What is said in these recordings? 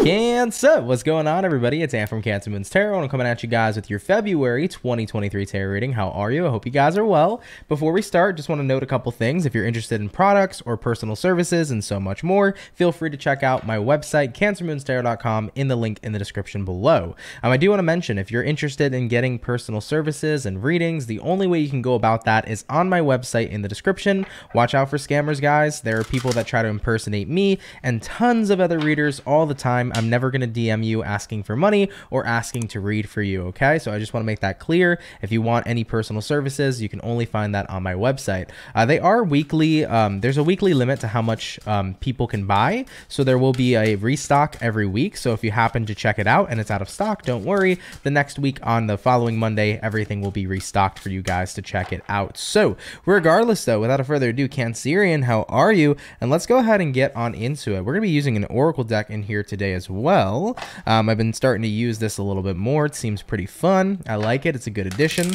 Cancer, what's going on, everybody? It's Ann from CancerMoonsTarot, and I'm coming at you guys with your February 2023 tarot reading. How are you? I hope you guys are well. Before we start, just want to note a couple things. If you're interested in products or personal services and so much more, feel free to check out my website, CancerMoonsTarot.com, in the link in the description below. I do want to mention, if you're interested in getting personal services and readings, the only way you can go about that is on my website in the description. Watch out for scammers, guys. There are people that try to impersonate me and tons of other readers all the time. I'm never going to DM you asking for money or asking to read for you, okay? So I just want to make that clear. If you want any personal services, you can only find that on my website. They are weekly. There's a weekly limit to how much people can buy, so there will be a restock every week. So if you happen to check it out and it's out of stock, don't worry. The next week on the following Monday, everything will be restocked for you guys to check it out. So regardless, though, without further ado, Cancerian, how are you? And let's go ahead and get on into it. We're going to be using an oracle deck in here today as well. I've been starting to use this a little bit more. It seems pretty fun. I like it. It's a good addition.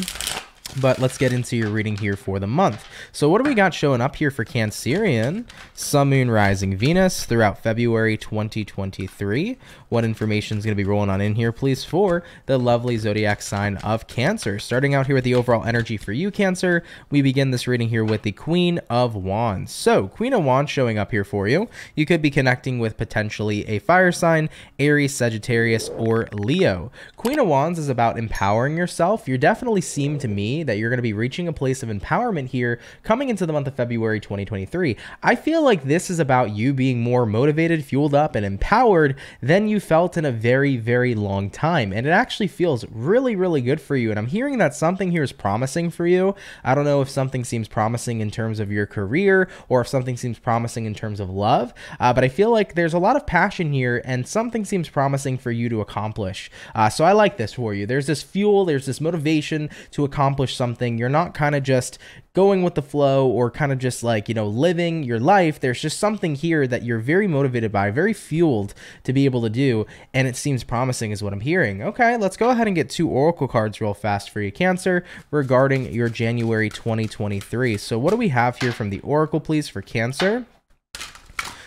But let's get into your reading here for the month. So what do we got showing up here for Cancerian? Sun, Moon, Rising, Venus throughout February 2023. What information is going to be rolling on in here, please, for the lovely zodiac sign of Cancer? Starting out here with the overall energy for you, Cancer, we begin this reading here with the Queen of Wands. So Queen of Wands showing up here for you. You could be connecting with potentially a fire sign, Aries, Sagittarius, or Leo. Queen of Wands is about empowering yourself. You definitely seem to me that you're going to be reaching a place of empowerment here coming into the month of February 2023. I feel like this is about you being more motivated, fueled up, and empowered than you felt in a very, very long time. And it actually feels really, really good for you. And I'm hearing that something here is promising for you. I don't know if something seems promising in terms of your career or if something seems promising in terms of love, but I feel like there's a lot of passion here and something seems promising for you to accomplish. So I like this for you. There's this fuel, there's this motivation to accomplish something. You're not kind of just going with the flow or kind of just like, you know, living your life. There's just something here that you're very motivated by, very fueled to be able to do, and it seems promising is what I'm hearing. Okay, let's go ahead and get two oracle cards real fast for you, Cancer, regarding your January 2023. So what do we have here from the oracle, please, for Cancer?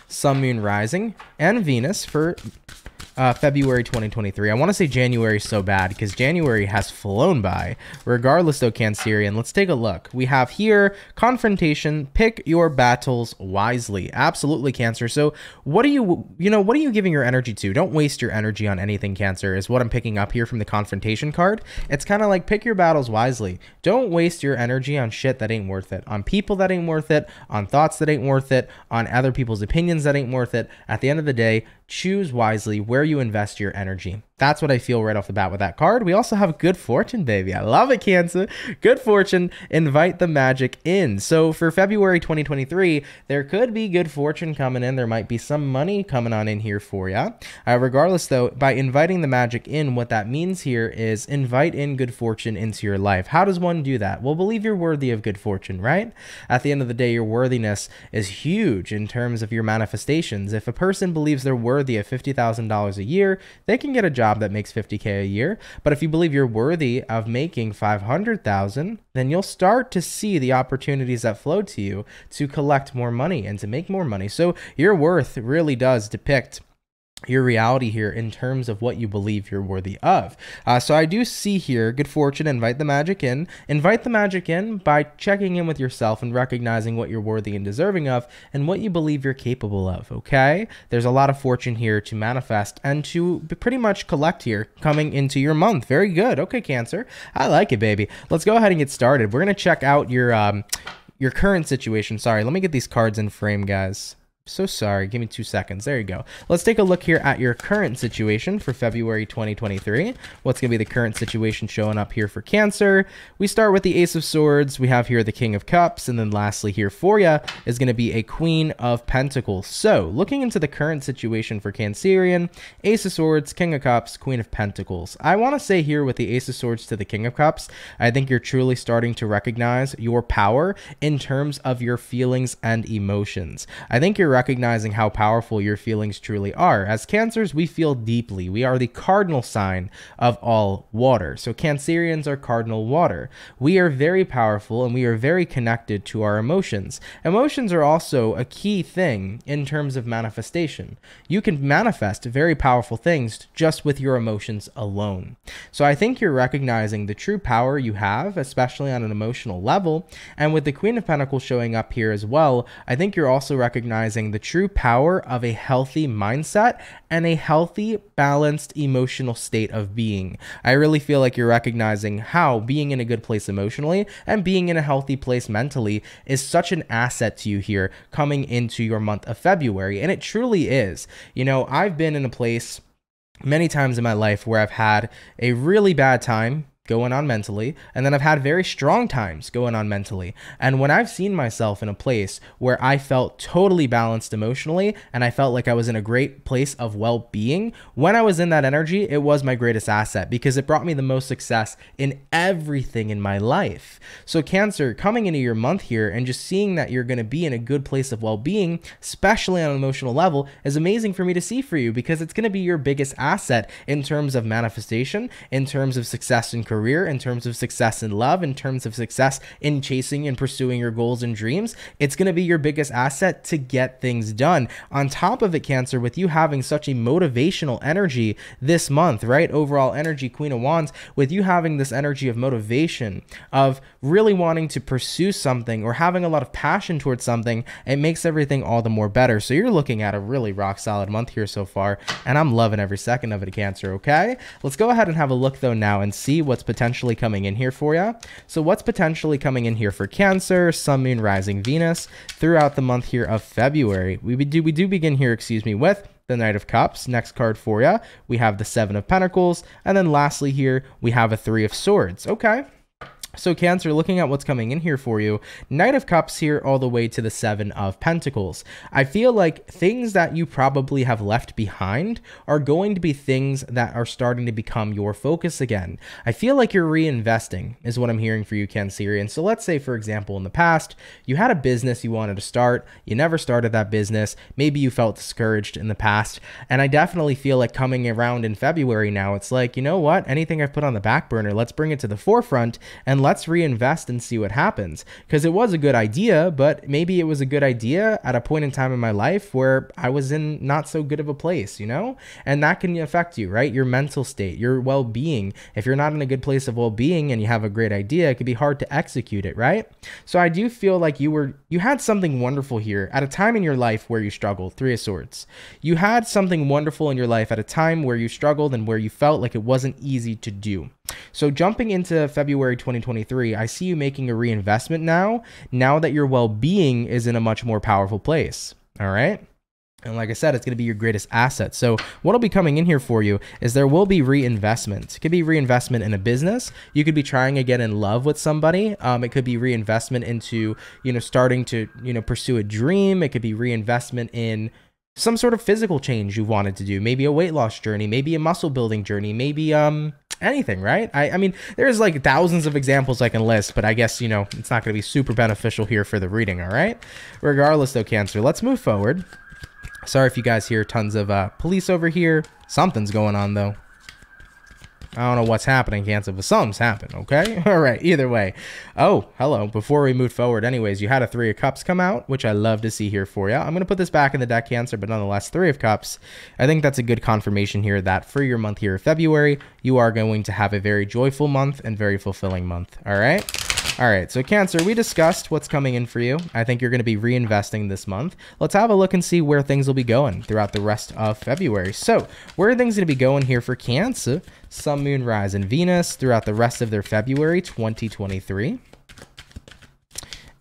Sun, Moon, Rising, and Venus for February 2023. I want to say January so bad because January has flown by. Regardless though, Cancerian, let's take a look. We have here confrontation, pick your battles wisely. Absolutely, Cancer. So what are what are you giving your energy to? Don't waste your energy on anything, Cancer, is what I'm picking up here from the confrontation card. It's kind of like pick your battles wisely. Don't waste your energy on shit that ain't worth it, on people that ain't worth it, on thoughts that ain't worth it, on other people's opinions that ain't worth it. At the end of the day, choose wisely where you invest your energy. That's what I feel right off the bat with that card. We also have good fortune, baby. I love it, Cancer. Good fortune. Invite the magic in. So for February 2023, there could be good fortune coming in. There might be some money coming on in here for you. Regardless, though, by inviting the magic in, what that means here is invite in good fortune into your life. How does one do that? Well, believe you're worthy of good fortune, right? At the end of the day, your worthiness is huge in terms of your manifestations. If a person believes they're worthy of $50,000 a year, they can get a job that makes $50K a year. But if you believe you're worthy of making $500,000, then you'll start to see the opportunities that flow to you to collect more money and to make more money. So your worth really does depict your reality here in terms of what you believe you're worthy of. So I do see here good fortune, invite the magic in. Invite the magic in by checking in with yourself and recognizing what you're worthy and deserving of and what you believe you're capable of, okay? There's a lot of fortune here to manifest and to pretty much collect here coming into your month. Very good. Okay, Cancer. I like it, baby. Let's go ahead and get started. We're going to check out your current situation. Sorry, let me get these cards in frame, guys. So sorry, give me 2 seconds. There you go. Let's take a look here at your current situation for February 2023. What's going to be the current situation showing up here for Cancer? We start with the Ace of Swords. We have here the King of Cups. And then lastly here for you is going to be a Queen of Pentacles. So looking into the current situation for Cancerian, Ace of Swords, King of Cups, Queen of Pentacles. I want to say here with the Ace of Swords to the King of Cups, I think you're truly starting to recognize your power in terms of your feelings and emotions. I think you're recognizing how powerful your feelings truly are. As Cancers, we feel deeply. We are the cardinal sign of all water. So Cancerians are cardinal water. We are very powerful and we are very connected to our emotions. Emotions are also a key thing in terms of manifestation. You can manifest very powerful things just with your emotions alone. So I think you're recognizing the true power you have, especially on an emotional level. And with the Queen of Pentacles showing up here as well, I think you're also recognizing the true power of a healthy mindset and a healthy, balanced emotional state of being. I really feel like you're recognizing how being in a good place emotionally and being in a healthy place mentally is such an asset to you here coming into your month of February. And it truly is. You know, I've been in a place many times in my life where I've had a really bad time going on mentally, and then I've had very strong times going on mentally. And when I've seen myself in a place where I felt totally balanced emotionally and I felt like I was in a great place of well-being, when I was in that energy, it was my greatest asset because it brought me the most success in everything in my life. So Cancer, coming into your month here and just seeing that you're going to be in a good place of well-being, especially on an emotional level, is amazing for me to see for you because it's going to be your biggest asset in terms of manifestation, in terms of success in career, in terms of success in love, in terms of success in chasing and pursuing your goals and dreams. It's going to be your biggest asset to get things done. On top of it, Cancer, with you having such a motivational energy this month, right? Overall energy, Queen of Wands, with you having this energy of motivation, of really wanting to pursue something or having a lot of passion towards something, it makes everything all the more better. So you're looking at a really rock solid month here so far, and I'm loving every second of it, Cancer, okay? Let's go ahead and have a look though now and see what's potentially coming in here for you. So what's potentially coming in here for Cancer, Sun, Moon, Rising, Venus throughout the month here of February? We do begin here, with the Knight of Cups. Next card for you, we have the Seven of Pentacles, and then lastly here we have a Three of Swords. Okay. So Cancer, looking at what's coming in here for you, Knight of Cups here all the way to the Seven of Pentacles. I feel like things that you probably have left behind are going to be things that are starting to become your focus again. I feel like you're reinvesting is what I'm hearing for you, Cancerian. So let's say, for example, in the past, you had a business you wanted to start, you never started that business, maybe you felt discouraged in the past, and I definitely feel like coming around in February now, it's like, you know what, anything I've put on the back burner, let's bring it to the forefront and let's reinvest and see what happens. Because it was a good idea, but maybe it was a good idea at a point in time in my life where I was in not so good of a place, you know? And that can affect you, right? Your mental state, your well-being. If you're not in a good place of well-being and you have a great idea, it could be hard to execute it, right? So I do feel like you had something wonderful here at a time in your life where you struggled. Three of Swords. You had something wonderful in your life at a time where you struggled and where you felt like it wasn't easy to do. So jumping into February 2023, I see you making a reinvestment now that your well-being is in a much more powerful place. All right. And like I said, it's going to be your greatest asset. So what will be coming in here for you is there will be reinvestment. It could be reinvestment in a business. You could be trying again in love with somebody. It could be reinvestment into, starting to, pursue a dream. It could be reinvestment in some sort of physical change you wanted to do. Maybe a weight loss journey, maybe a muscle building journey, maybe, anything, right? I mean, there's like thousands of examples I can list, but I guess, it's not going to be super beneficial here for the reading, all right? Regardless though, Cancer, let's move forward. Sorry if you guys hear tons of police over here. Something's going on though. I don't know what's happening, Cancer, but something's happened, okay? All right, either way. Oh, hello. Before we move forward, anyways, you had a Three of Cups come out, which I love to see here for you. I'm going to put this back in the deck, Cancer, but nonetheless, Three of Cups. I think that's a good confirmation here that for your month here of February, you are going to have a very joyful month and very fulfilling month, all right? All right, so Cancer, we discussed what's coming in for you. I think you're going to be reinvesting this month. Let's have a look and see where things will be going throughout the rest of February. So where are things going to be going here for Cancer, Sun, Moon, Rising, Venus throughout the rest of their February 2023?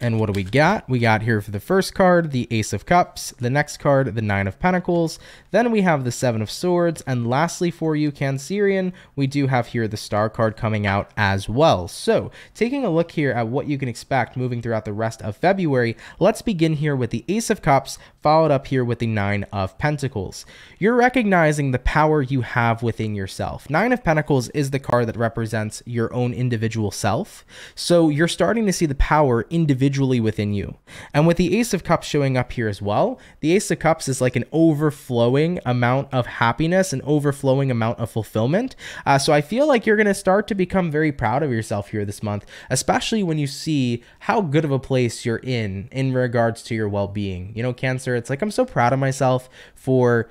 And what do we got? We got here for the first card, the Ace of Cups, the next card, the Nine of Pentacles, then we have the Seven of Swords, and lastly for you, Cancerian, we do have here the Star card coming out as well. So, taking a look here at what you can expect moving throughout the rest of February, let's begin here with the Ace of Cups, followed up here with the Nine of Pentacles. You're recognizing the power you have within yourself. Nine of Pentacles is the card that represents your own individual self, so you're starting to see the power individually individually within you. And with the Ace of Cups showing up here as well, the Ace of Cups is like an overflowing amount of happiness, an overflowing amount of fulfillment. So I feel like you're going to start to become very proud of yourself here this month, especially when you see how good of a place you're in regards to your well-being. You know, Cancer, it's like, I'm so proud of myself for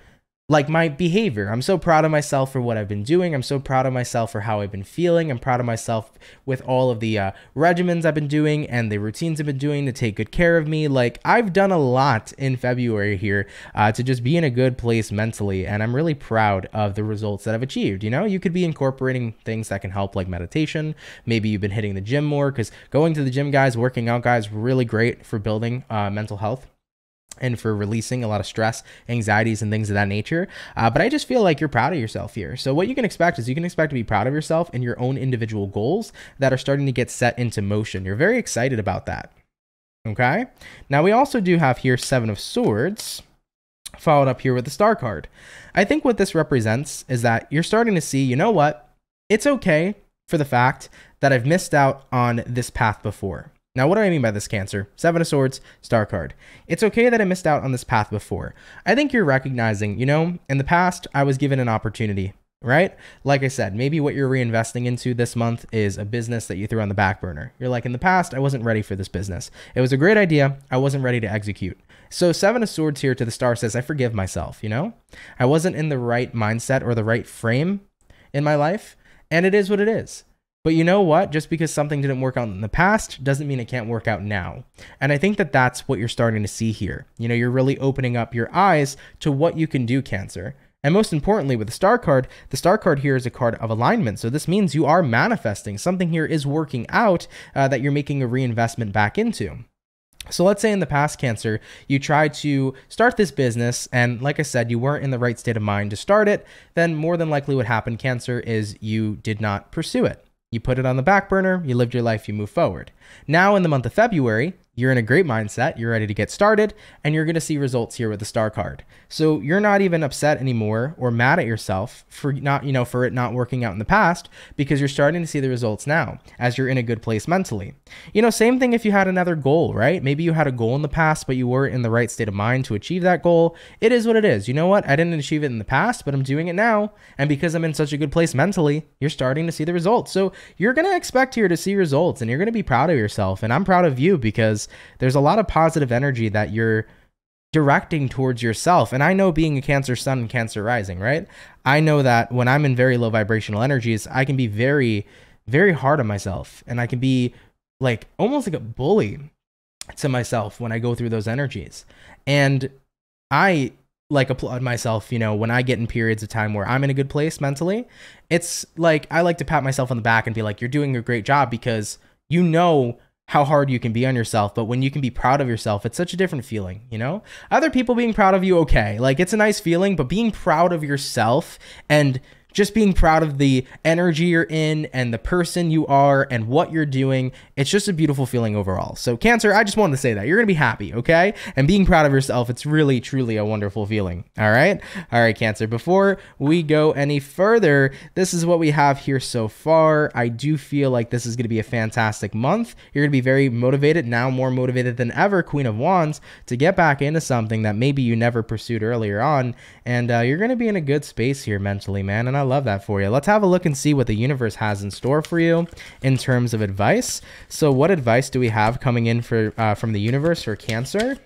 like my behavior. I'm so proud of myself for what I've been doing. I'm so proud of myself for how I've been feeling. I'm proud of myself with all of the regimens I've been doing and the routines I've been doing to take good care of me. Like, I've done a lot in February here to just be in a good place mentally. And I'm really proud of the results that I've achieved. You know, you could be incorporating things that can help, like meditation. Maybe you've been hitting the gym more, because going to the gym, guys, working out, guys, really great for building mental health and for releasing a lot of stress, anxieties, and things of that nature. But I just feel like you're proud of yourself here. So what you can expect is you can expect to be proud of yourself and your own individual goals that are starting to get set into motion. You're very excited about that. Okay. Now we also do have here 7 of Swords, followed up here with the Star card. I think what this represents is that you're starting to see, you know what? It's okay for the fact that I've missed out on this path before. Now, what do I mean by this, Cancer? 7 of Swords, Star card. It's okay that I missed out on this path before. I think you're recognizing, you know, in the past, I was given an opportunity, right? Like I said, maybe what you're reinvesting into this month is a business that you threw on the back burner. You're like, in the past, I wasn't ready for this business. It was a great idea. I wasn't ready to execute. So 7 of Swords here to the Star says, I forgive myself, you know? I wasn't in the right mindset or the right frame in my life, and it is what it is. But you know what? Just because something didn't work out in the past doesn't mean it can't work out now. And I think that that's what you're starting to see here. You know, you're really opening up your eyes to what you can do, Cancer. And most importantly, with the Star card here is a card of alignment. So this means you are manifesting. Something here is working out that you're making a reinvestment back into. So let's say in the past, Cancer, you tried to start this business, and like I said, you weren't in the right state of mind to start it. Then more than likely what happened, Cancer, is you did not pursue it. You put it on the back burner, you lived your life, you move forward. Now in the month of February, you're in a great mindset, you're ready to get started, and you're going to see results here with the Star card. So you're not even upset anymore or mad at yourself for not, you know, for it not working out in the past, because you're starting to see the results now as you're in a good place mentally. You know, same thing if you had another goal, right? Maybe you had a goal in the past, but you weren't in the right state of mind to achieve that goal. It is what it is. You know what? I didn't achieve it in the past, but I'm doing it now. And because I'm in such a good place mentally, you're starting to see the results. So you're going to expect here to see results, and you're going to be proud of yourself. And I'm proud of you because there's a lot of positive energy that you're directing towards yourself. And I know, being a Cancer sun and Cancer rising, right? I know that when I'm in very low vibrational energies, I can be very, very hard on myself. And I can be like almost like a bully to myself when I go through those energies. And I like applaud myself, you know, when I get in periods of time where I'm in a good place mentally. It's like, I like to pat myself on the back and be like, you're doing a great job, because you know how hard you can be on yourself. But when you can be proud of yourself, it's such a different feeling, you know? Other people being proud of you, okay, like it's a nice feeling, but being proud of yourself and just being proud of the energy you're in and the person you are and what you're doing, it's just a beautiful feeling overall. So Cancer, I just wanted to say that. You're going to be happy, okay? And being proud of yourself, it's really, truly a wonderful feeling, all right? All right, Cancer, before we go any further, this is what we have here so far. I do feel like this is going to be a fantastic month. You're going to be very motivated, now more motivated than ever, Queen of Wands, to get back into something that maybe you never pursued earlier on. And you're going to be in a good space here mentally, man. And I love that for you. Let's have a look and see what the universe has in store for you in terms of advice. So what advice do we have coming in for from the universe for Cancer?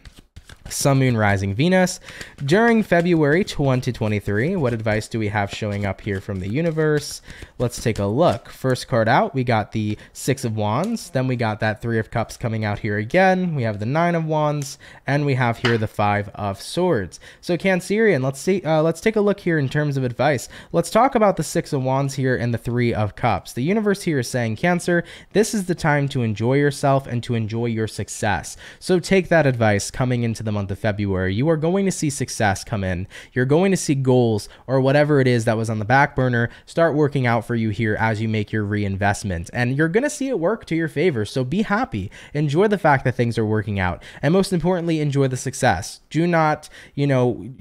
Sun, Moon, Rising, Venus. During February 2023, what advice do we have showing up here from the universe? Let's take a look. First card out, we got the 6 of Wands. Then we got that 3 of Cups coming out here again. We have the 9 of Wands, and we have here the 5 of Swords. So Cancerian, let's take a look here in terms of advice. Let's talk about the 6 of Wands here and the 3 of Cups. The universe here is saying, Cancer, this is the time to enjoy yourself and to enjoy your success. So take that advice coming into the the month of February, you are going to see success come in. You're going to see goals or whatever it is that was on the back burner start working out for you here as you make your reinvestment. And you're going to see it work to your favor. So be happy. Enjoy the fact that things are working out. And most importantly, enjoy the success. Do not,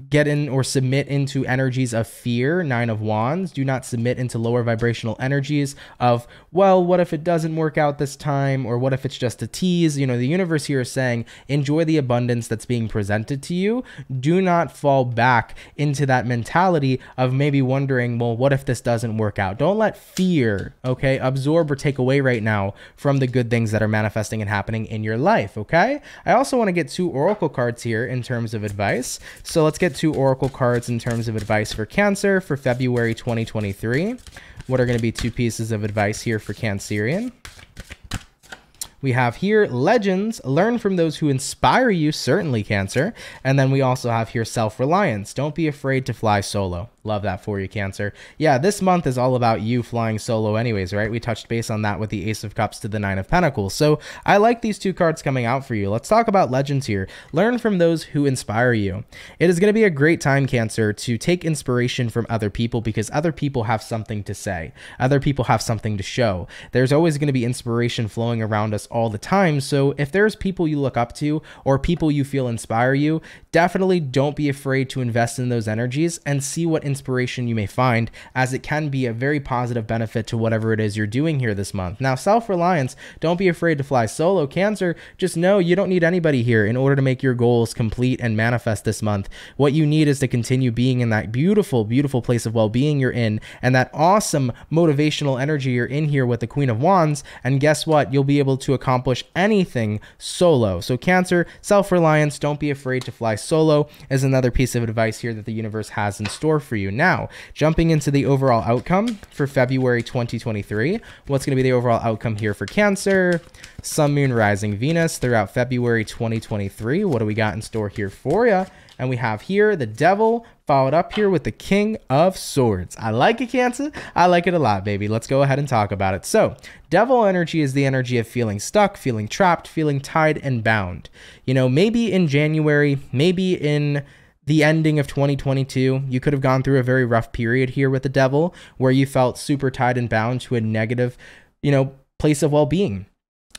get in or submit into energies of fear, 9 of Wands. Do not submit into lower vibrational energies of, well, what if it doesn't work out this time? Or what if it's just a tease? The universe here is saying, enjoy the abundance that's being presented to you. Do not fall back into that mentality of maybe wondering, well, what if this doesn't work out? Don't let fear, okay, absorb or take away right now from the good things that are manifesting and happening in your life, okay? I also want to get 2 oracle cards here in terms of advice. So let's get 2 oracle cards in terms of advice for Cancer for February 2023. What are going to be 2 pieces of advice here for Cancerian? We have here legends, learn from those who inspire you, certainly Cancer. And then we also have here self-reliance. Don't be afraid to fly solo. Love that for you, Cancer. Yeah, this month is all about you flying solo anyways, right? We touched base on that with the Ace of Cups to the 9 of Pentacles. So I like these 2 cards coming out for you. Let's talk about legends here. Learn from those who inspire you. It is going to be a great time, Cancer, to take inspiration from other people because other people have something to say. Other people have something to show. There's always going to be inspiration flowing around us all the time. So if there's people you look up to or people you feel inspire you, definitely don't be afraid to invest in those energies and see what inspiration you may find, as it can be a very positive benefit to whatever it is you're doing here this month. Now, self-reliance, don't be afraid to fly solo, Cancer. Just know you don't need anybody here in order to make your goals complete and manifest this month. What you need is to continue being in that beautiful, beautiful place of well-being you're in and that awesome motivational energy you're in here with the Queen of Wands. And guess what? You'll be able to accomplish anything solo. So Cancer, self-reliance, don't be afraid to fly solo is another piece of advice here that the universe has in store for you. Now, jumping into the overall outcome for February 2023, what's going to be the overall outcome here for Cancer? Sun, Moon, Rising, Venus throughout February 2023. What do we got in store here for you? And we have here the Devil followed up here with the King of Swords. I like it, Cancer. I like it a lot, baby. Let's go ahead and talk about it. So, Devil energy is the energy of feeling stuck, feeling trapped, feeling tied and bound. Maybe in January, maybe in the ending of 2022, you could have gone through a very rough period here with the Devil where you felt super tied and bound to a negative, place of well-being.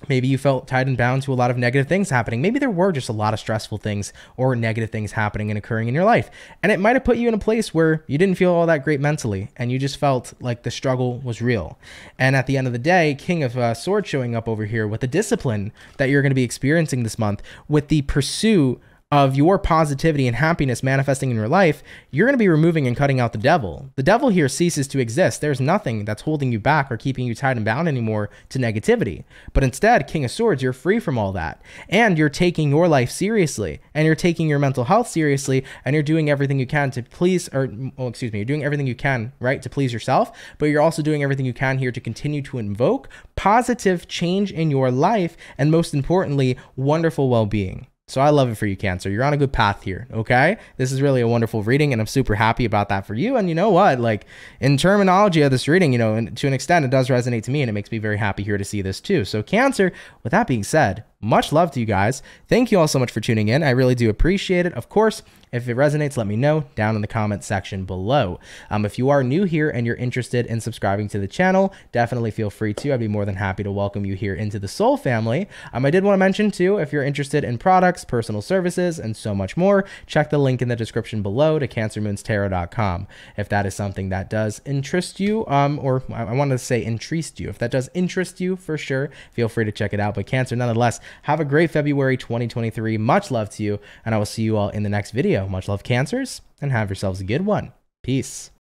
Maybe you felt tied and bound to a lot of negative things happening. Maybe there were just a lot of stressful things or negative things happening and occurring in your life. And it might have put you in a place where you didn't feel all that great mentally and you just felt like the struggle was real. And at the end of the day, King of Swords showing up over here with the discipline that you're going to be experiencing this month, with the pursuit of your positivity and happiness manifesting in your life, you're going to be removing and cutting out the devil. The devil here ceases to exist. There's nothing that's holding you back or keeping you tied and bound anymore to negativity. But instead, King of Swords, you're free from all that. And you're taking your life seriously. And you're taking your mental health seriously. And you're doing everything you can to please, you're doing everything you can, right, to please yourself. But you're also doing everything you can here to continue to invoke positive change in your life. And most importantly, wonderful well-being. So I love it for you, Cancer. You're on a good path here, okay? This is really a wonderful reading, and I'm super happy about that for you. And you know what? Like, in terminology of this reading, and to an extent, it does resonate to me, and it makes me very happy here to see this too. So Cancer, with that being said, much love to you guys. Thank you all so much for tuning in. I really do appreciate it. Of course, if it resonates, let me know down in the comment section below. If you are new here and you're interested in subscribing to the channel, definitely feel free to. I'd be more than happy to welcome you here into the Soul family. I did want to mention too, if you're interested in products, personal services, and so much more, check the link in the description below to CancerMoonsTarot.com. If that is something that does interest you, or I wanted to say interest you. If that does interest you, for sure, feel free to check it out. But Cancer, nonetheless, have a great February 2023. Much love to you, and I will see you all in the next video. Much love, Cancers, and have yourselves a good one. Peace.